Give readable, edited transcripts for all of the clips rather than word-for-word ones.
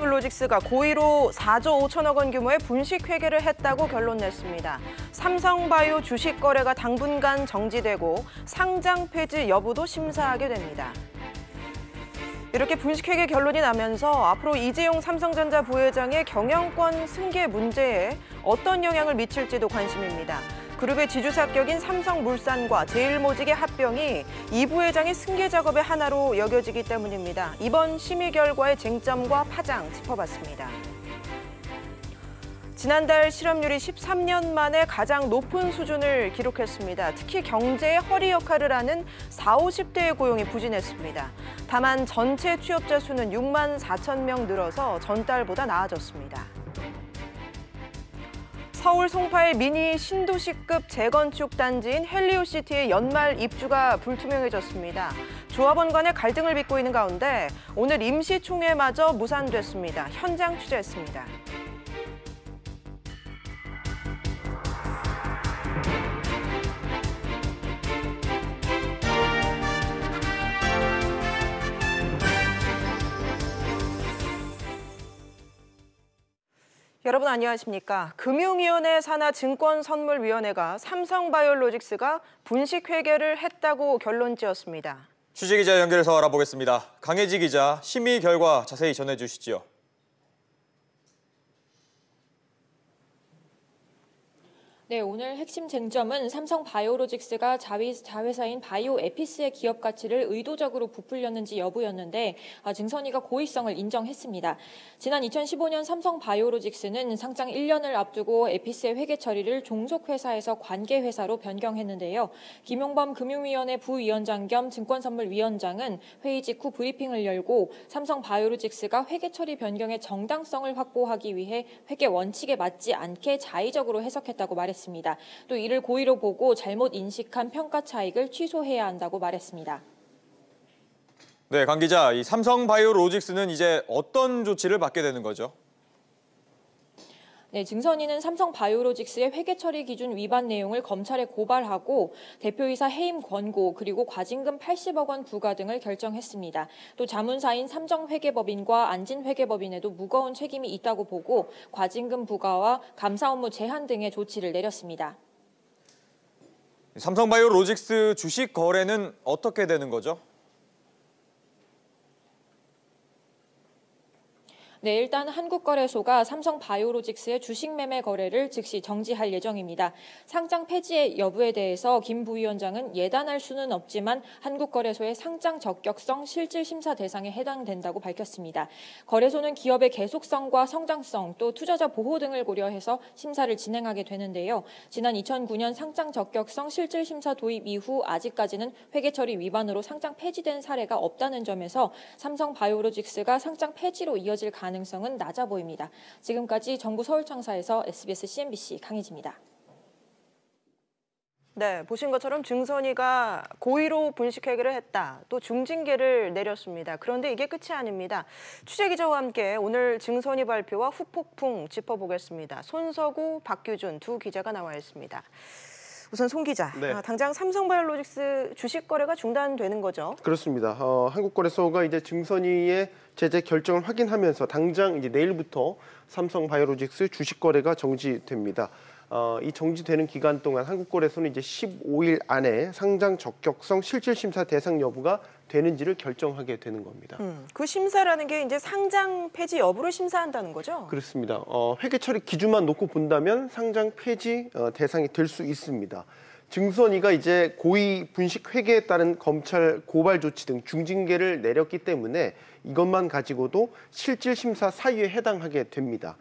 삼성바이오로직스가 고의로 4조 5천억 원 규모의 분식회계를 했다고 결론 냈습니다. 삼성바이오 주식 거래가 당분간 정지되고 상장 폐지 여부도 심사하게 됩니다. 이렇게 분식회계 결론이 나면서 앞으로 이재용 삼성전자 부회장의 경영권 승계 문제에 어떤 영향을 미칠지도 관심입니다. 그룹의 지주사격인 삼성물산과 제일모직의 합병이 이 부회장의 승계 작업의 하나로 여겨지기 때문입니다. 이번 심의 결과의 쟁점과 파장 짚어봤습니다. 지난달 실업률이 13년 만에 가장 높은 수준을 기록했습니다. 특히 경제의 허리 역할을 하는 40, 50대의 고용이 부진했습니다. 다만 전체 취업자 수는 6만 4천 명 늘어서 전달보다 나아졌습니다. 서울 송파의 미니 신도시급 재건축 단지인 헬리오시티의 연말 입주가 불투명해졌습니다. 조합원 간의 갈등을 빚고 있는 가운데 오늘 임시총회마저 무산됐습니다. 현장 취재했습니다. 여러분 안녕하십니까? 금융위원회 산하 증권선물위원회가 삼성바이오로직스가 분식회계를 했다고 결론지었습니다. 취재기자 연결해서 알아보겠습니다. 강혜지 기자, 심의 결과 자세히 전해주시죠. 네, 오늘 핵심 쟁점은 삼성바이오로직스가 자회사인 바이오에피스의 기업 가치를 의도적으로 부풀렸는지 여부였는데 증선위가 고의성을 인정했습니다. 지난 2015년 삼성바이오로직스는 상장 1년을 앞두고 에피스의 회계 처리를 종속회사에서 관계회사로 변경했는데요. 김용범 금융위원회 부위원장 겸 증권선물위원장은 회의 직후 브리핑을 열고 삼성바이오로직스가 회계 처리 변경의 정당성을 확보하기 위해 회계 원칙에 맞지 않게 자의적으로 해석했다고 말했습니다. 또 이를 고의로 보고 잘못 인식한 평가 차익을 취소해야 한다고 말했습니다. 네, 강 기자, 이 삼성바이오로직스는 이제 어떤 조치를 받게 되는 거죠? 네, 증선위는 삼성바이오로직스의 회계 처리 기준 위반 내용을 검찰에 고발하고 대표이사 해임 권고 그리고 과징금 80억 원 부과 등을 결정했습니다. 또 자문사인 삼정회계법인과 안진회계법인에도 무거운 책임이 있다고 보고 과징금 부과와 감사 업무 제한 등의 조치를 내렸습니다. 삼성바이오로직스 주식 거래는 어떻게 되는 거죠? 네, 일단 한국거래소가 삼성바이오로직스의 주식 매매 거래를 즉시 정지할 예정입니다. 상장 폐지 여부에 대해서 김 부위원장은 예단할 수는 없지만 한국거래소의 상장 적격성 실질 심사 대상에 해당된다고 밝혔습니다. 거래소는 기업의 계속성과 성장성 또 투자자 보호 등을 고려해서 심사를 진행하게 되는데요. 지난 2009년 상장 적격성 실질 심사 도입 이후 아직까지는 회계 처리 위반으로 상장 폐지된 사례가 없다는 점에서 삼성바이오로직스가 상장 폐지로 이어질 가능성은 낮아 보입니다. 지금까지 정부 서울청사에서 SBS CNBC 강혜지입니다. 네, 보신 것처럼 증선위가 고의로 분식회계를 했다. 또 중징계를 내렸습니다. 그런데 이게 끝이 아닙니다. 취재기자와 함께 오늘 증선위 발표와 후폭풍 짚어보겠습니다. 손석우, 박규준 두 기자가 나와 있습니다. 우선 송 기자, 네. 당장 삼성바이오로직스 주식 거래가 중단되는 거죠? 그렇습니다. 한국거래소가 이제 증선위의 제재 결정을 확인하면서 당장 이제 내일부터 삼성바이오로직스 주식 거래가 정지됩니다. 이 정지되는 기간 동안 한국거래소는 이제 15일 안에 상장 적격성 실질 심사 대상 여부가 되는지를 결정하게 되는 겁니다. 그 심사라는 게 이제 상장 폐지 여부를 심사한다는 거죠? 그렇습니다. 회계 처리 기준만 놓고 본다면 상장 폐지 대상이 될 수 있습니다. 증선위가 이제 고의 분식 회계에 따른 검찰 고발 조치 등 중징계를 내렸기 때문에 이것만 가지고도 실질 심사 사유에 해당하게 됩니다.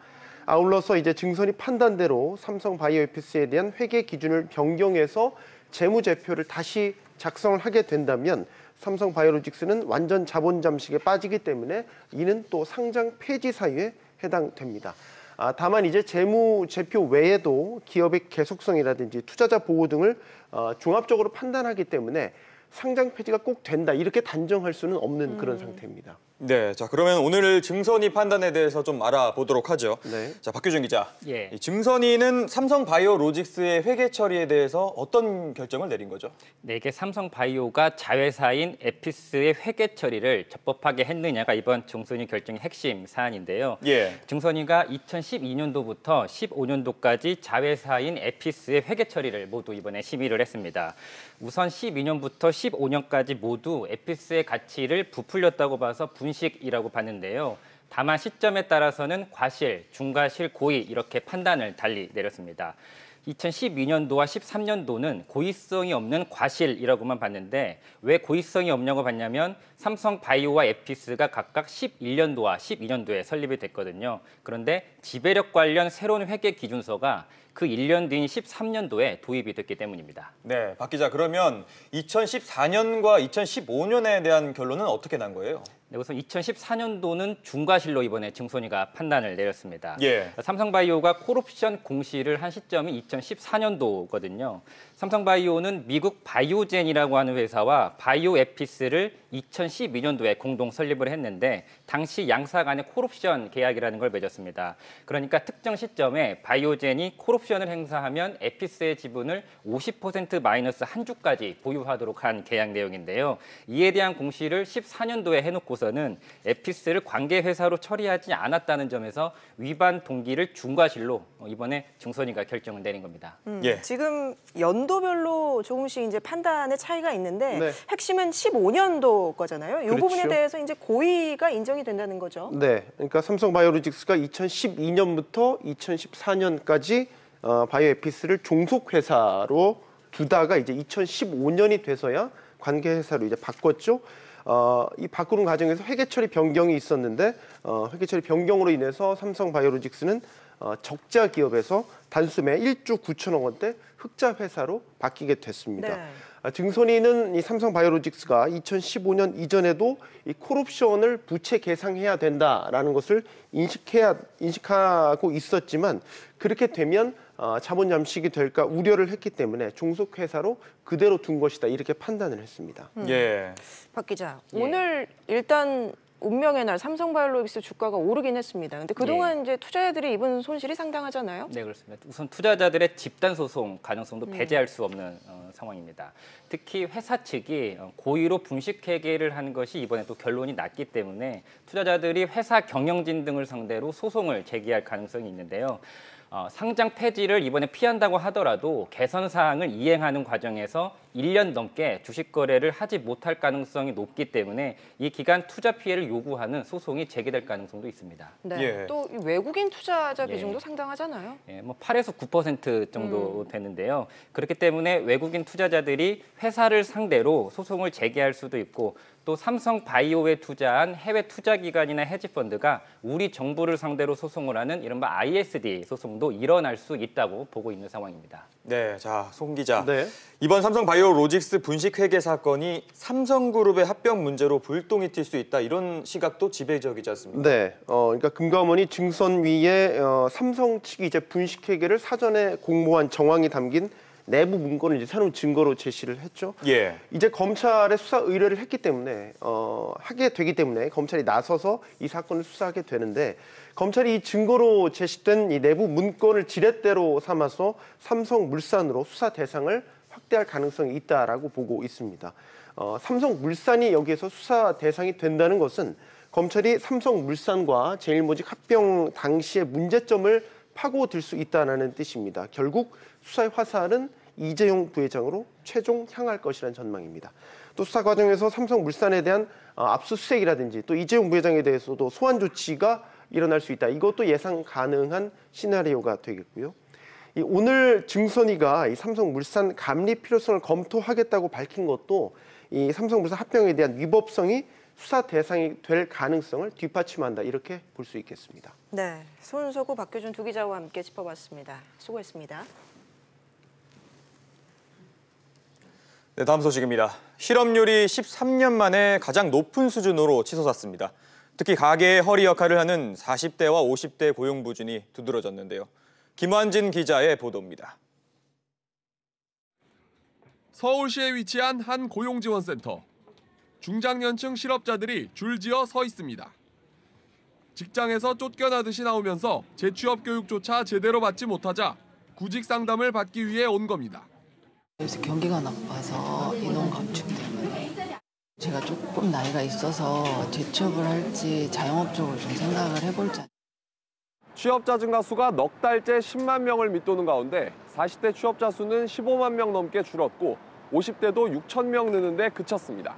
아울러서 이제 증선위 판단대로 삼성바이오에피스에 대한 회계 기준을 변경해서 재무제표를 다시 작성을 하게 된다면 삼성바이오로직스는 완전 자본 잠식에 빠지기 때문에 이는 또 상장 폐지 사유에 해당됩니다. 다만 이제 재무제표 외에도 기업의 계속성이라든지 투자자 보호 등을 종합적으로 판단하기 때문에 상장 폐지가 꼭 된다 이렇게 단정할 수는 없는 그런 상태입니다. 네, 자 그러면 오늘 증선위 판단에 대해서 좀 알아보도록 하죠. 네. 자, 박규준 기자. 예. 이 증선위는 삼성바이오로직스의 회계 처리에 대해서 어떤 결정을 내린 거죠? 네, 이게 삼성바이오가 자회사인 에피스의 회계 처리를 적법하게 했느냐가 이번 증선위 결정의 핵심 사안인데요. 예. 증선위가 2012년도부터 15년도까지 자회사인 에피스의 회계 처리를 모두 이번에 심의를 했습니다. 우선 12년부터 15년까지 모두 에피스의 가치를 부풀렸다고 봐서 분식이라고 봤는데요. 다만 시점에 따라서는 과실, 중과실, 고의 이렇게 판단을 달리 내렸습니다. 2012년도와 13년도는 고의성이 없는 과실이라고만 봤는데 왜 고의성이 없냐고 봤냐면 삼성바이오와 에피스가 각각 11년도와 12년도에 설립이 됐거든요. 그런데 지배력 관련 새로운 회계 기준서가 그 1년 뒤인 13년도에 도입이 됐기 때문입니다. 네, 박 기자. 그러면 2014년과 2015년에 대한 결론은 어떻게 난 거예요? 네, 우선 2014년도는 중과실로 이번에 증선위가 판단을 내렸습니다. 예. 삼성바이오가 콜옵션 공시를 한 시점이 2014년도거든요. 삼성바이오는 미국 바이오젠이라고 하는 회사와 바이오에피스를 2012년도에 공동 설립을 했는데 당시 양사 간의 콜옵션 계약이라는 걸 맺었습니다. 그러니까 특정 시점에 바이오젠이 콜옵션을 행사하면 에피스의 지분을 50% 마이너스 한 주까지 보유하도록 한 계약 내용인데요. 이에 대한 공시를 14년도에 해놓고서는 에피스를 관계 회사로 처리하지 않았다는 점에서 위반 동기를 중과실로 이번에 증선위가 결정을 내린 겁니다. 예. 지금 연도별로 조금씩 이제 판단의 차이가 있는데 네. 핵심은 15년도 거잖아요. 이 그렇죠. 부분에 대해서 이제 고의가 인정이 된다는 거죠. 네, 그러니까 삼성바이오로직스가 2012년부터 2014년까지 바이오에피스를 종속회사로 두다가 이제 2015년이 돼서야 관계회사로 이제 바꿨죠. 이 바꾸는 과정에서 회계처리 변경이 있었는데 회계처리 변경으로 인해서 삼성바이오로직스는 적자 기업에서 단숨에 1조 9천억 원대 흑자 회사로 바뀌게 됐습니다. 네. 증선위는 이 삼성바이오로직스가 2015년 이전에도 이 콜옵션을 부채 계상해야 된다라는 것을 인식하고 있었지만 그렇게 되면 자본 잠식이 될까 우려를 했기 때문에 종속회사로 그대로 둔 것이다 이렇게 판단을 했습니다. 예. 박 기자, 예. 오늘 일단 운명의 날 삼성바이오로직스 주가가 오르긴 했습니다. 근데 그동안 이제 투자자들이 입은 손실이 상당하잖아요. 네, 그렇습니다. 우선 투자자들의 집단 소송 가능성도 배제할 수 없는 상황입니다. 특히 회사 측이 고의로 분식 회계를 한 것이 이번에 또 결론이 났기 때문에 투자자들이 회사 경영진 등을 상대로 소송을 제기할 가능성이 있는데요. 상장 폐지를 이번에 피한다고 하더라도 개선 사항을 이행하는 과정에서 1년 넘게 주식 거래를 하지 못할 가능성이 높기 때문에 이 기간 투자 피해를 요구하는 소송이 제기될 가능성도 있습니다. 네. 예. 또 외국인 투자자 예. 비중도 상당하잖아요. 예, 뭐 8에서 9% 정도 되는데요. 그렇기 때문에 외국인 투자자들이 회사를 상대로 소송을 제기할 수도 있고 또 삼성바이오에 투자한 해외 투자기관이나 헤지펀드가 우리 정부를 상대로 소송을 하는 이른바 ISD 소송도 일어날 수 있다고 보고 있는 상황입니다. 네, 자, 송 기자. 네. 이번 삼성바이오로직스 분식 회계 사건이 삼성그룹의 합병 문제로 불똥이 튈 수 있다 이런 시각도 지배적이지 않습니까? 네, 그러니까 금감원이 증선위에 삼성 측이 이제 분식 회계를 사전에 공모한 정황이 담긴 내부 문건을 이제 새로운 증거로 제시를 했죠. 예. 이제 검찰에 수사 의뢰를 했기 때문에 하게 되기 때문에 검찰이 나서서 이 사건을 수사하게 되는데 검찰이 이 증거로 제시된 이 내부 문건을 지렛대로 삼아서 삼성물산으로 수사 대상을 확대할 가능성이 있다라고 보고 있습니다. 삼성물산이 여기에서 수사 대상이 된다는 것은 검찰이 삼성물산과 제일모직 합병 당시의 문제점을 파고들 수 있다는 뜻입니다. 결국 수사의 화살은 이재용 부회장으로 최종 향할 것이라는 전망입니다. 또 수사 과정에서 삼성물산에 대한 압수수색이라든지 또 이재용 부회장에 대해서도 소환 조치가 일어날 수 있다. 이것도 예상 가능한 시나리오가 되겠고요. 오늘 증선위가 이 삼성물산 감리 필요성을 검토하겠다고 밝힌 것도 이 삼성물산 합병에 대한 위법성이 수사 대상이 될 가능성을 뒷받침한다. 이렇게 볼 수 있겠습니다. 네, 손석구, 박규준 두 기자와 함께 짚어봤습니다. 수고했습니다. 네, 다음 소식입니다. 실업률이 13년 만에 가장 높은 수준으로 치솟았습니다. 특히 가계의 허리 역할을 하는 40대와 50대 고용 부진이 두드러졌는데요. 김환진 기자의 보도입니다. 서울시에 위치한 한 고용지원센터. 중장년층 실업자들이 줄지어 서 있습니다. 직장에서 쫓겨나듯이 나오면서 재취업 교육조차 제대로 받지 못하자 구직 상담을 받기 위해 온 겁니다. 요새 경기가 나빠서 인원 감축 때문에 제가 조금 나이가 있어서 재취업을 할지 자영업 쪽을 좀 생각을 해볼지. 취업자 증가 수가 넉 달째 10만 명을 밑도는 가운데 40대 취업자 수는 15만 명 넘게 줄었고 50대도 6천 명 느는데 그쳤습니다.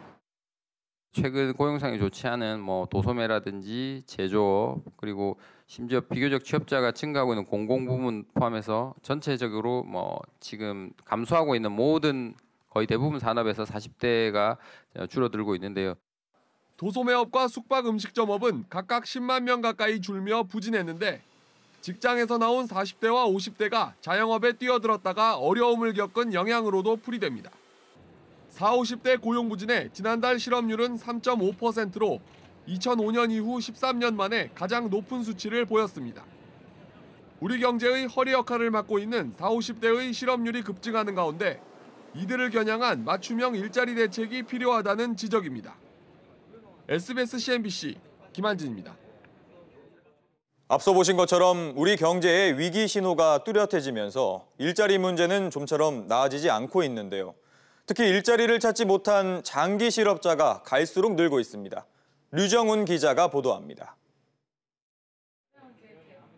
최근 고용상이 좋지 않은 도소매라든지 제조업 그리고 심지어 비교적 취업자가 증가하고 있는 공공부문 포함해서 전체적으로 지금 감소하고 있는 모든 거의 대부분 산업에서 40대가 줄어들고 있는데요. 도소매업과 숙박 음식점업은 각각 10만 명 가까이 줄며 부진했는데 직장에서 나온 40대와 50대가 자영업에 뛰어들었다가 어려움을 겪은 영향으로도 풀이됩니다. 40, 50대 고용 부진의 지난달 실업률은 3.5%로 2005년 이후 13년 만에 가장 높은 수치를 보였습니다. 우리 경제의 허리 역할을 맡고 있는 40, 50대의 실업률이 급증하는 가운데 이들을 겨냥한 맞춤형 일자리 대책이 필요하다는 지적입니다. SBS CNBC 김한진입니다. 앞서 보신 것처럼 우리 경제의 위기 신호가 뚜렷해지면서 일자리 문제는 좀처럼 나아지지 않고 있는데요. 특히 일자리를 찾지 못한 장기 실업자가 갈수록 늘고 있습니다. 류정훈 기자가 보도합니다.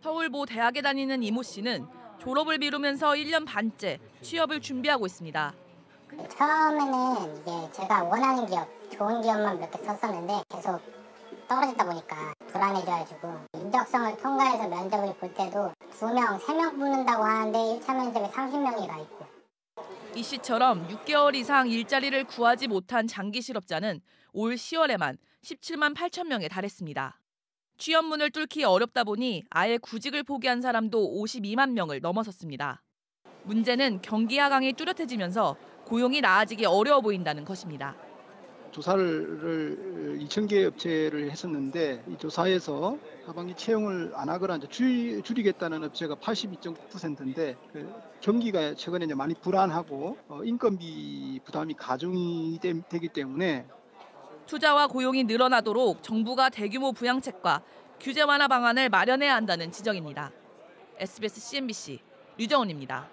서울모 대학에 다니는 이모 씨는 졸업을 미루면서 1년 반째 취업을 준비하고 있습니다. 처음에는 이제 제가 원하는 기업, 좋은 기업만 몇 개 썼었는데 계속 떨어지다 보니까 불안해져가지고 인적성을 통과해서 면접을 볼 때도 2명, 3명 붙는다고 하는데 1차 면접에 30명이 가 있고. 이 씨처럼 6개월 이상 일자리를 구하지 못한 장기 실업자는 올 10월에만 17만 8천 명에 달했습니다. 취업문을 뚫기 어렵다 보니 아예 구직을 포기한 사람도 52만 명을 넘어섰습니다. 문제는 경기 하강이 뚜렷해지면서 고용이 나아지기 어려워 보인다는 것입니다. 조사를 2,000개 업체를 했었는데 이 조사에서 하반기 채용을 안 하거나 이제 줄이겠다는 업체가 82.9%인데 경기가 최근에 이제 많이 불안하고 인건비 부담이 가중이 되기 때문에 투자와 고용이 늘어나도록 정부가 대규모 부양책과 규제 완화 방안을 마련해야 한다는 지적입니다. SBS CNBC 류정훈입니다.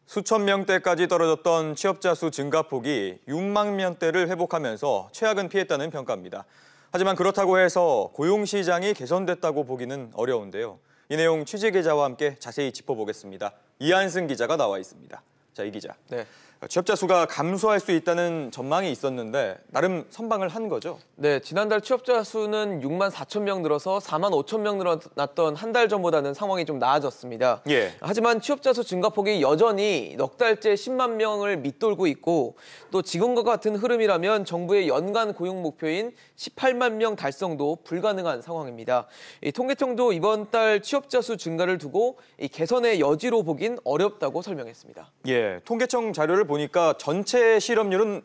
수천 명대까지 떨어졌던 취업자 수 증가폭이 6만 명대를 회복하면서 최악은 피했다는 평가입니다. 하지만 그렇다고 해서 고용시장이 개선됐다고 보기는 어려운데요. 이 내용 취재기자와 함께 자세히 짚어보겠습니다. 이한승 기자가 나와 있습니다. 자, 이 기자. 네. 취업자 수가 감소할 수 있다는 전망이 있었는데 나름 선방을 한 거죠? 네, 지난달 취업자 수는 6만 4천 명 늘어서 4만 5천 명 늘어났던 한 달 전보다는 상황이 좀 나아졌습니다. 예. 하지만 취업자 수 증가폭이 여전히 넉 달째 10만 명을 밑돌고 있고 또 지금과 같은 흐름이라면 정부의 연간 고용 목표인 18만 명 달성도 불가능한 상황입니다. 통계청도 이번 달 취업자 수 증가를 두고 개선의 여지로 보긴 어렵다고 설명했습니다. 예, 통계청 자료를 보니까 전체 실업률은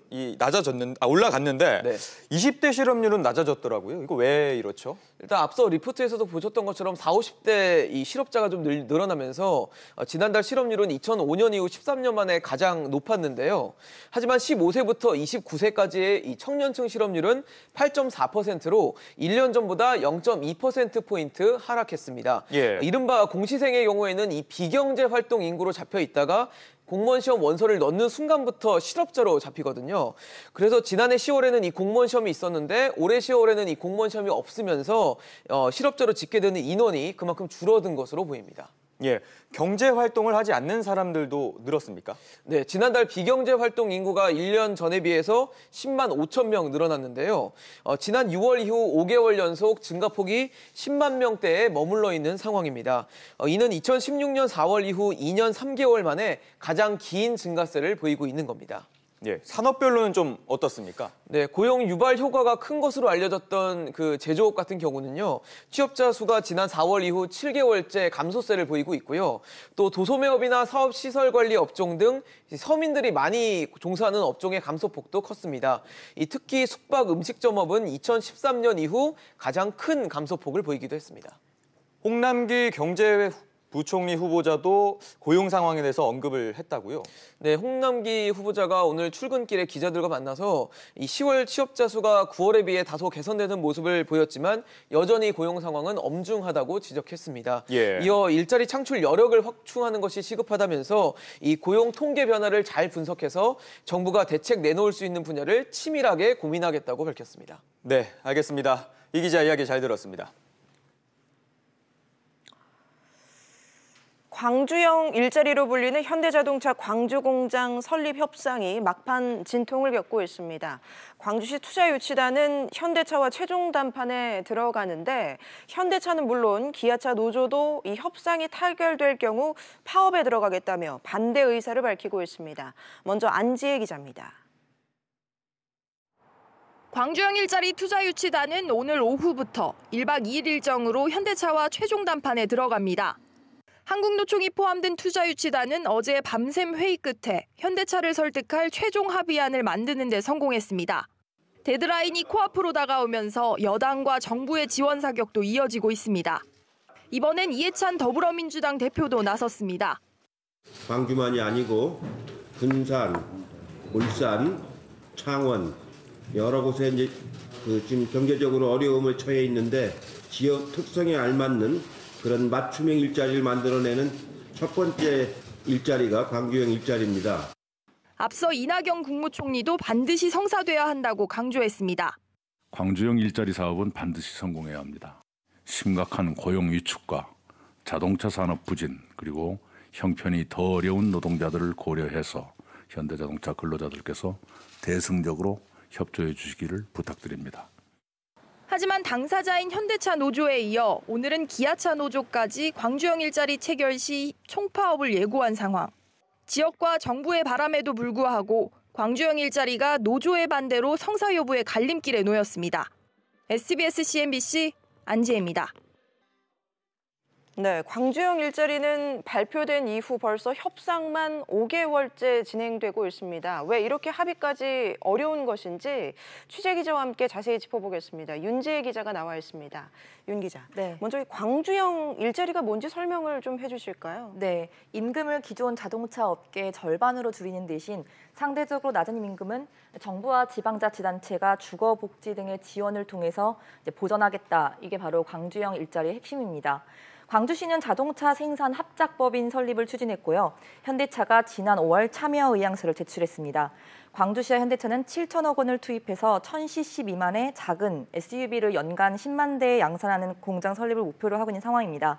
올라갔는데 네. 20대 실업률은 낮아졌더라고요. 이거 왜 이렇죠? 일단 앞서 리포트에서도 보셨던 것처럼 40, 50대 이 실업자가 좀 늘어나면서 지난달 실업률은 2005년 이후 13년 만에 가장 높았는데요. 하지만 15세부터 29세까지의 이 청년층 실업률은 8.4%로 1년 전보다 0.2%포인트 하락했습니다. 예. 이른바 공시생의 경우에는 이 비경제 활동 인구로 잡혀 있다가 공무원 시험 원서를 넣는 순간부터 실업자로 잡히거든요. 그래서 지난해 10월에는 이 공무원 시험이 있었는데 올해 10월에는 이 공무원 시험이 없으면서 실업자로 집계되는 인원이 그만큼 줄어든 것으로 보입니다. 예, 경제 활동을 하지 않는 사람들도 늘었습니까? 네, 지난달 비경제 활동 인구가 1년 전에 비해서 10만 5천 명 늘어났는데요. 지난 6월 이후 5개월 연속 증가폭이 10만 명대에 머물러 있는 상황입니다. 이는 2016년 4월 이후 2년 3개월 만에 가장 긴 증가세를 보이고 있는 겁니다. 예, 산업별로는 좀 어떻습니까? 네, 고용 유발 효과가 큰 것으로 알려졌던 그 제조업 같은 경우는요. 취업자 수가 지난 4월 이후 7개월째 감소세를 보이고 있고요. 또 도소매업이나 사업시설관리 업종 등 서민들이 많이 종사하는 업종의 감소폭도 컸습니다. 특히 숙박 음식점업은 2013년 이후 가장 큰 감소폭을 보이기도 했습니다. 홍남기 경제 부총리 후보자도 고용 상황에 대해서 언급을 했다고요? 네, 홍남기 후보자가 오늘 출근길에 기자들과 만나서 이 10월 취업자 수가 9월에 비해 다소 개선되는 모습을 보였지만 여전히 고용 상황은 엄중하다고 지적했습니다. 예. 이어 일자리 창출 여력을 확충하는 것이 시급하다면서 이 고용 통계 변화를 잘 분석해서 정부가 대책 내놓을 수 있는 분야를 치밀하게 고민하겠다고 밝혔습니다. 네, 알겠습니다. 이 기자 이야기 잘 들었습니다. 광주형 일자리로 불리는 현대자동차 광주공장 설립 협상이 막판 진통을 겪고 있습니다. 광주시 투자유치단은 현대차와 최종 담판에 들어가는데 현대차는 물론 기아차 노조도 이 협상이 타결될 경우 파업에 들어가겠다며 반대 의사를 밝히고 있습니다. 먼저 안지혜 기자입니다. 광주형 일자리 투자유치단은 오늘 오후부터 1박 2일 일정으로 현대차와 최종 담판에 들어갑니다. 한국노총이 포함된 투자유치단은 어제 밤샘 회의 끝에 현대차를 설득할 최종 합의안을 만드는 데 성공했습니다. 데드라인이 코앞으로 다가오면서 여당과 정부의 지원 사격도 이어지고 있습니다. 이번엔 이해찬 더불어민주당 대표도 나섰습니다. 광주만이 아니고 군산, 울산, 창원 여러 곳에 이제 지금 경제적으로 어려움을 처해 있는데 지역 특성에 알맞는 그런 맞춤형 일자리를 만들어내는 첫 번째 일자리가 광주형 일자리입니다. 앞서 이낙연 국무총리도 반드시 성사돼야 한다고 강조했습니다. 광주형 일자리 사업은 반드시 성공해야 합니다. 심각한 고용 위축과 자동차 산업 부진 그리고 형편이 더 어려운 노동자들을 고려해서 현대자동차 근로자들께서 대승적으로 협조해 주시기를 부탁드립니다. 하지만 당사자인 현대차 노조에 이어 오늘은 기아차 노조까지 광주형 일자리 체결 시 총파업을 예고한 상황. 지역과 정부의 바람에도 불구하고 광주형 일자리가 노조의 반대로 성사 여부의 갈림길에 놓였습니다. SBS CNBC 안지혜입니다. 네, 광주형 일자리는 발표된 이후 벌써 협상만 5개월째 진행되고 있습니다. 왜 이렇게 합의까지 어려운 것인지 취재 기자와 함께 자세히 짚어보겠습니다. 윤지혜 기자가 나와 있습니다. 윤 기자, 네. 먼저 이 광주형 일자리가 뭔지 설명을 좀 해주실까요? 네, 임금을 기존 자동차 업계의 절반으로 줄이는 대신 상대적으로 낮은 임금은 정부와 지방자치단체가 주거복지 등의 지원을 통해서 보전하겠다. 이게 바로 광주형 일자리의 핵심입니다. 광주시는 자동차 생산 합작법인 설립을 추진했고요. 현대차가 지난 5월 참여 의향서를 제출했습니다. 광주시와 현대차는 7천억 원을 투입해서 1000cc 미만의 작은 SUV를 연간 10만 대 양산하는 공장 설립을 목표로 하고 있는 상황입니다.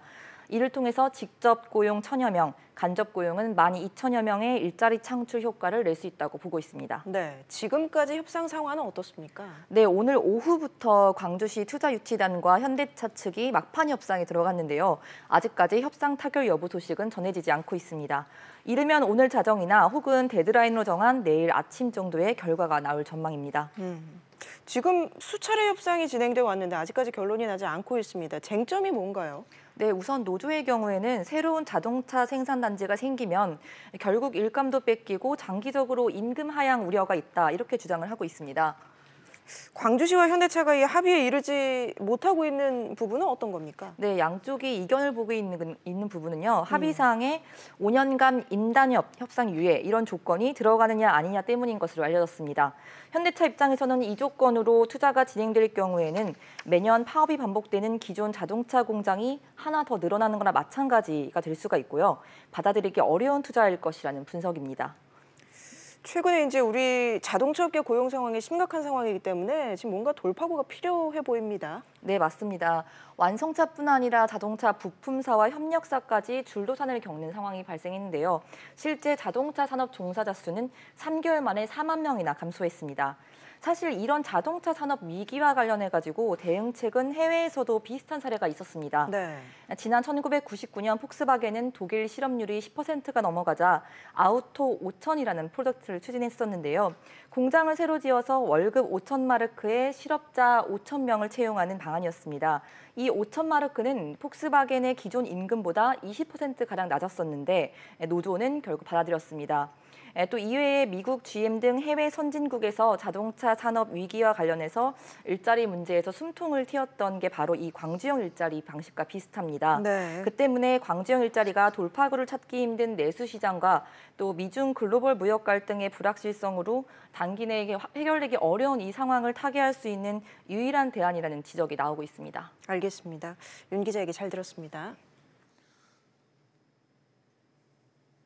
이를 통해서 직접 고용 1000여 명, 간접 고용은 12,000여 명의 일자리 창출 효과를 낼 수 있다고 보고 있습니다. 네, 지금까지 협상 상황은 어떻습니까? 네, 오늘 오후부터 광주시 투자유치단과 현대차 측이 막판 협상에 들어갔는데요. 아직까지 협상 타결 여부 소식은 전해지지 않고 있습니다. 이르면 오늘 자정이나 혹은 데드라인으로 정한 내일 아침 정도의 결과가 나올 전망입니다. 지금 수차례 협상이 진행돼 왔는데 아직까지 결론이 나지 않고 있습니다. 쟁점이 뭔가요? 네, 우선 노조의 경우에는 새로운 자동차 생산단지가 생기면 결국 일감도 뺏기고 장기적으로 임금 하향 우려가 있다 이렇게 주장을 하고 있습니다. 광주시와 현대차가 이 합의에 이르지 못하고 있는 부분은 어떤 겁니까? 네, 양쪽이 이견을 보고 있는 부분은요. 합의사항에 5년간 인단협 협상 유예 이런 조건이 들어가느냐 아니냐 때문인 것으로 알려졌습니다. 현대차 입장에서는 이 조건으로 투자가 진행될 경우에는 매년 파업이 반복되는 기존 자동차 공장이 하나 더 늘어나는 거나 마찬가지가 될 수가 있고요. 받아들이기 어려운 투자일 것이라는 분석입니다. 최근에 이제 우리 자동차 업계 고용 상황이 심각한 상황이기 때문에 지금 뭔가 돌파구가 필요해 보입니다. 네, 맞습니다. 완성차뿐 아니라 자동차 부품사와 협력사까지 줄도산을 겪는 상황이 발생했는데요. 실제 자동차 산업 종사자 수는 3개월 만에 4만 명이나 감소했습니다. 사실 이런 자동차 산업 위기와 관련해가지고 대응책은 해외에서도 비슷한 사례가 있었습니다. 네. 지난 1999년 폭스바겐은 독일 실업률이 10%가 넘어가자 아우토 5000이라는 프로젝트를 추진했었는데요. 공장을 새로 지어서 월급 5,000마르크에 실업자 5,000명을 채용하는 방안이었습니다. 이 5,000마르크는 폭스바겐의 기존 임금보다 20%가량 낮았었는데 노조는 결국 받아들였습니다. 또 이외에 미국, GM 등 해외 선진국에서 자동차 산업 위기와 관련해서 일자리 문제에서 숨통을 틔웠던 게 바로 이 광주형 일자리 방식과 비슷합니다. 네. 그 때문에 광주형 일자리가 돌파구를 찾기 힘든 내수 시장과 또 미중 글로벌 무역 갈등의 불확실성으로 단기 내에 해결되기 어려운 이 상황을 타개할 수 있는 유일한 대안이라는 지적이 나오고 있습니다. 알겠습니다. 윤 기자 얘기 잘 들었습니다.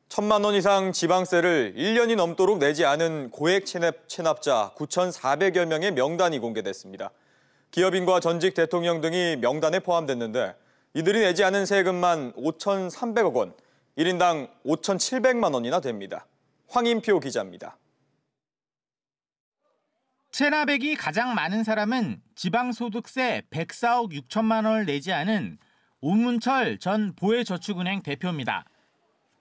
1,000만 원 이상 지방세를 1년이 넘도록 내지 않은 고액 체납자 9,400여 명의 명단이 공개됐습니다. 기업인과 전직 대통령 등이 명단에 포함됐는데 이들이 내지 않은 세금만 5,300억 원, 1인당 5,700만 원이나 됩니다. 황인표 기자입니다. 체납액이 가장 많은 사람은 지방소득세 104억 6천만 원을 내지 않은 오문철 전 보혜저축은행 대표입니다.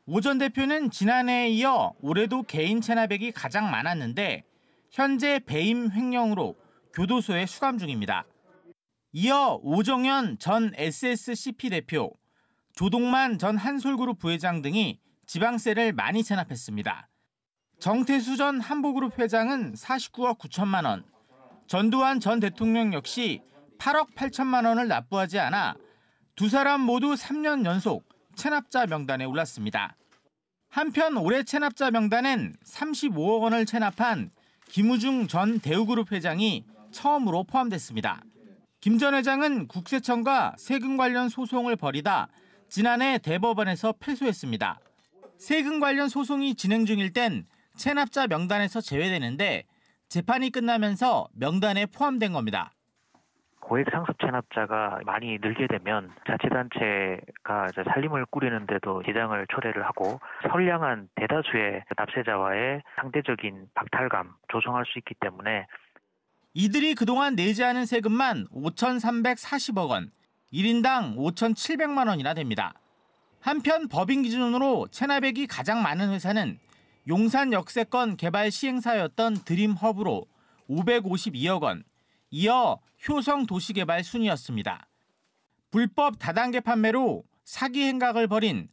오 전 대표는 지난해에 이어 올해도 개인 체납액이 가장 많았는데 현재 배임 횡령으로 교도소에 수감 중입니다. 이어 오정현 전 SSCP 대표, 조동만 전 한솔그룹 부회장 등이 지방세를 많이 체납했습니다. 정태수 전 한보그룹 회장은 49억 9천만 원, 전두환 전 대통령 역시 8억 8천만 원을 납부하지 않아 두 사람 모두 3년 연속 체납자 명단에 올랐습니다. 한편 올해 체납자 명단엔 35억 원을 체납한 김우중 전 대우그룹 회장이 처음으로 포함됐습니다. 김 전 회장은 국세청과 세금 관련 소송을 벌이다 지난해 대법원에서 패소했습니다. 세금 관련 소송이 진행 중일 땐 체납자 명단에서 제외되는데 재판이 끝나면서 명단에 포함된 겁니다. 고액 상습 체납자가 많이 늘게 되면 자치단체가 살림을 꾸리는데도 지장을 초래를 하고 선량한 대다수의 납세자와의 상대적인 박탈감 조성할 수 있기 때문에 이들이 그동안 내지 않은 세금만 5,340억 원, 1인당 5,700만 원이나 됩니다. 한편 법인 기준으로 체납액이 가장 많은 회사는 용산 역세권 개발 시행사였던 드림허브로 552억 원, 이어 효성 도시개발 순이었습니다. 불법 다단계 판매로 사기 행각을 벌인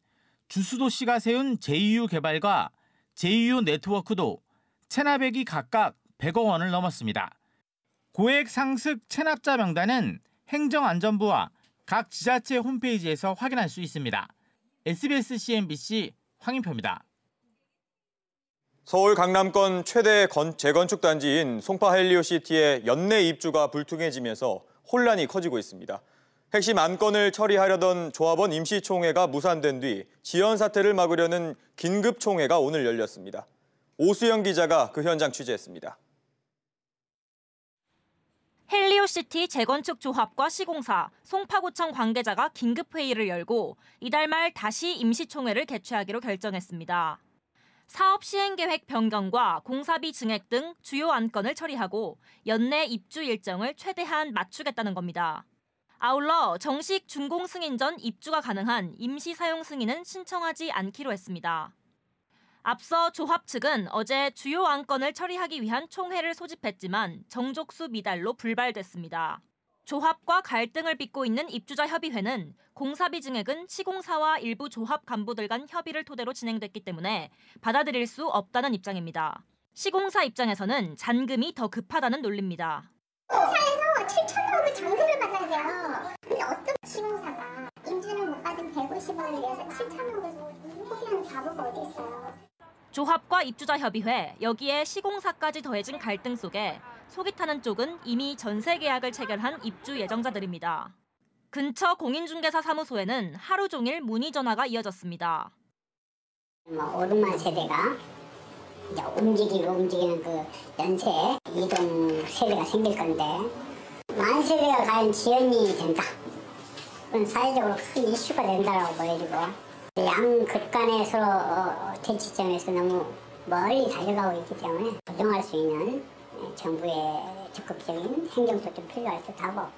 주수도시가 세운 제2유 개발과 제2유 네트워크도 체납액이 각각 100억 원을 넘었습니다. 고액 상습 체납자 명단은 행정안전부와 각 지자체 홈페이지에서 확인할 수 있습니다. SBS CNBC 황인표입니다. 서울 강남권 최대 재건축 단지인 송파 헬리오시티의 연내 입주가 불투명해지면서 혼란이 커지고 있습니다. 핵심 안건을 처리하려던 조합원 임시총회가 무산된 뒤 지연 사태를 막으려는 긴급총회가 오늘 열렸습니다. 오수영 기자가 그 현장 취재했습니다. 헬리오시티 재건축 조합과 시공사, 송파구청 관계자가 긴급회의를 열고 이달 말 다시 임시총회를 개최하기로 결정했습니다. 사업 시행계획 변경과 공사비 증액 등 주요 안건을 처리하고 연내 입주 일정을 최대한 맞추겠다는 겁니다. 아울러 정식 준공 승인 전 입주가 가능한 임시 사용 승인은 신청하지 않기로 했습니다. 앞서 조합 측은 어제 주요 안건을 처리하기 위한 총회를 소집했지만 정족수 미달로 불발됐습니다. 조합과 갈등을 빚고 있는 입주자 협의회는 공사비 증액은 시공사와 일부 조합 간부들 간 협의를 토대로 진행됐기 때문에 받아들일 수 없다는 입장입니다. 시공사 입장에서는 잔금이 더 급하다는 논리입니다. 공사에서 7천만 원을 잔금을 받아야 돼요. 근데 어떤 시공사가 인주는 못 받은 150원을 위해서 7천만 원을 포기하는 바보가 어디 있어요. 조합과 입주자 협의회, 여기에 시공사까지 더해진 갈등 속에 속이 타는 쪽은 이미 전세 계약을 체결한 입주 예정자들입니다. 근처 공인중개사 사무소에는 하루 종일 문의 전화가 이어졌습니다. 오르만 세대가 이제 움직이는 그 연쇄 이동 세대가 생길 건데 만 세대가 과연 지연이 된다. 그건 사회적으로 큰 이슈가 된다라고 보여지고 양극 간의 서로 대치점에서 너무 멀리 달려가고 있기 때문에 부정할 수 있는 정부의 적극적인 행정도 좀 필요할 듯하고.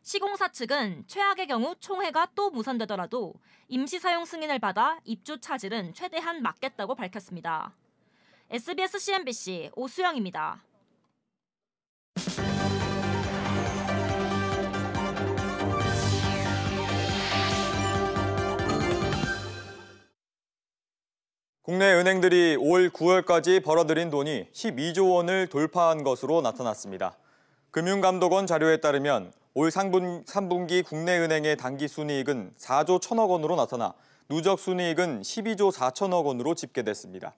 시공사 측은 최악의 경우 총회가 또 무산되더라도 임시 사용 승인을 받아 입주 차질은 최대한 막겠다고 밝혔습니다. SBS CNBC 오수영입니다. 국내 은행들이 올 9월까지 벌어들인 돈이 12조 원을 돌파한 것으로 나타났습니다. 금융감독원 자료에 따르면 올 3분기 국내 은행의 단기순이익은 4조 1천억 원으로 나타나 누적순이익은 12조 4천억 원으로 집계됐습니다.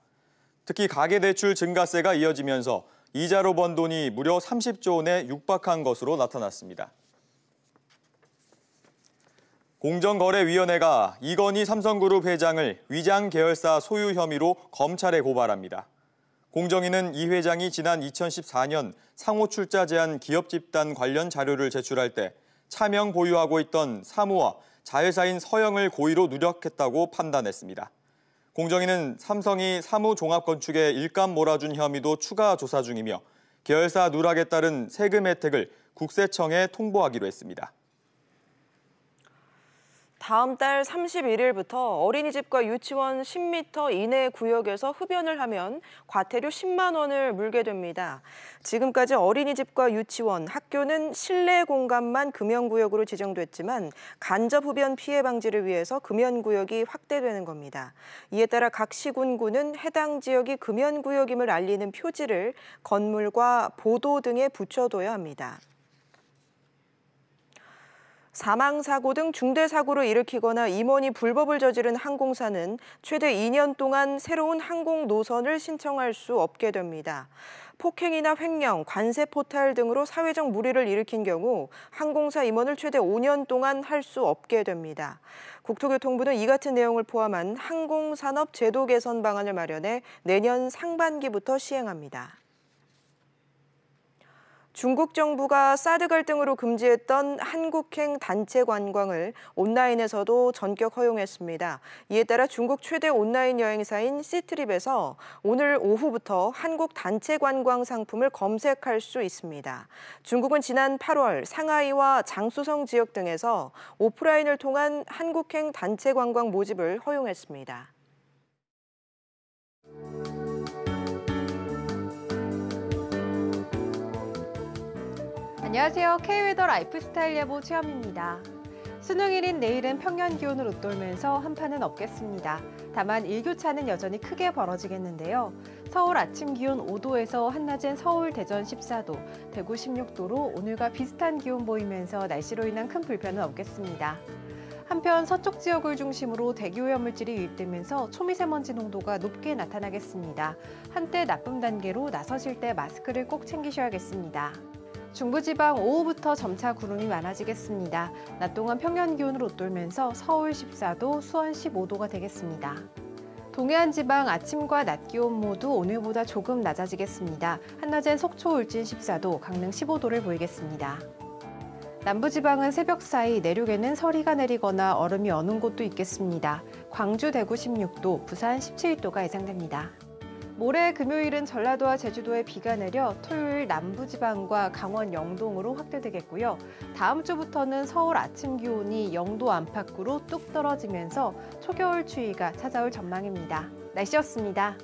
특히 가계대출 증가세가 이어지면서 이자로 번 돈이 무려 30조 원에 육박한 것으로 나타났습니다. 공정거래위원회가 이건희 삼성그룹 회장을 위장 계열사 소유 혐의로 검찰에 고발합니다. 공정위는 이 회장이 지난 2014년 상호 출자 제한 기업 집단 관련 자료를 제출할 때 차명 보유하고 있던 사무와 자회사인 서영을 고의로 누락했다고 판단했습니다. 공정위는 삼성이 사무 종합건축에 일감 몰아준 혐의도 추가 조사 중이며 계열사 누락에 따른 세금 혜택을 국세청에 통보하기로 했습니다. 다음 달 31일부터 어린이집과 유치원 10m 이내 구역에서 흡연을 하면 과태료 10만 원을 물게 됩니다. 지금까지 어린이집과 유치원, 학교는 실내 공간만 금연구역으로 지정됐지만 간접 흡연 피해 방지를 위해서 금연구역이 확대되는 겁니다. 이에 따라 각 시군구는 해당 지역이 금연구역임을 알리는 표지를 건물과 보도 등에 붙여둬야 합니다. 사망사고 등 중대사고를 일으키거나 임원이 불법을 저지른 항공사는 최대 2년 동안 새로운 항공 노선을 신청할 수 없게 됩니다. 폭행이나 횡령, 관세 포탈 등으로 사회적 물의를 일으킨 경우 항공사 임원을 최대 5년 동안 할 수 없게 됩니다. 국토교통부는 이 같은 내용을 포함한 항공산업 제도 개선 방안을 마련해 내년 상반기부터 시행합니다. 중국 정부가 사드 갈등으로 금지했던 한국행 단체 관광을 온라인에서도 전격 허용했습니다. 이에 따라 중국 최대 온라인 여행사인 시트립에서 오늘 오후부터 한국 단체 관광 상품을 검색할 수 있습니다. 중국은 지난 8월 상하이와 장쑤성 지역 등에서 오프라인을 통한 한국행 단체 관광 모집을 허용했습니다. 안녕하세요. K웨더 라이프스타일 예보 최현미입니다. 수능일인 내일은 평년 기온을 웃돌면서 한파는 없겠습니다. 다만 일교차는 여전히 크게 벌어지겠는데요. 서울 아침 기온 5도에서 한낮엔 서울, 대전 14도, 대구 16도로 오늘과 비슷한 기온 보이면서 날씨로 인한 큰 불편은 없겠습니다. 한편 서쪽 지역을 중심으로 대기오염물질이 유입되면서 초미세먼지 농도가 높게 나타나겠습니다. 한때 나쁨 단계로 나서실 때 마스크를 꼭 챙기셔야겠습니다. 중부지방 오후부터 점차 구름이 많아지겠습니다. 낮 동안 평년 기온을 웃돌면서 서울 14도, 수원 15도가 되겠습니다. 동해안 지방 아침과 낮 기온 모두 오늘보다 조금 낮아지겠습니다. 한낮엔 속초, 울진 14도, 강릉 15도를 보이겠습니다. 남부지방은 새벽 사이 내륙에는 서리가 내리거나 얼음이 어는 곳도 있겠습니다. 광주, 대구 16도, 부산 17도가 예상됩니다. 모레 금요일은 전라도와 제주도에 비가 내려 토요일 남부지방과 강원 영동으로 확대되겠고요. 다음 주부터는 서울 아침 기온이 0도 안팎으로 뚝 떨어지면서 초겨울 추위가 찾아올 전망입니다. 날씨였습니다.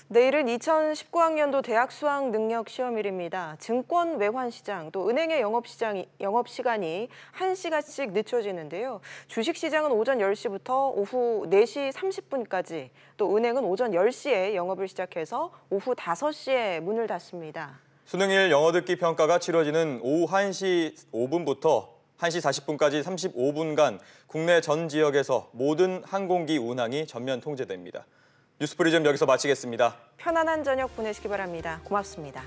내일은 2019학년도 대학 수학 능력 시험일입니다. 증권 외환 시장, 또 은행의 영업시간이 1시간씩 늦춰지는데요. 주식시장은 오전 10시부터 오후 4시 30분까지, 또 은행은 오전 10시에 영업을 시작해서 오후 5시에 문을 닫습니다. 수능일 영어 듣기 평가가 치러지는 오후 1시 5분부터 1시 40분까지 35분간 국내 전 지역에서 모든 항공기 운항이 전면 통제됩니다. 뉴스프리즘 여기서 마치겠습니다. 편안한 저녁 보내시기 바랍니다. 고맙습니다.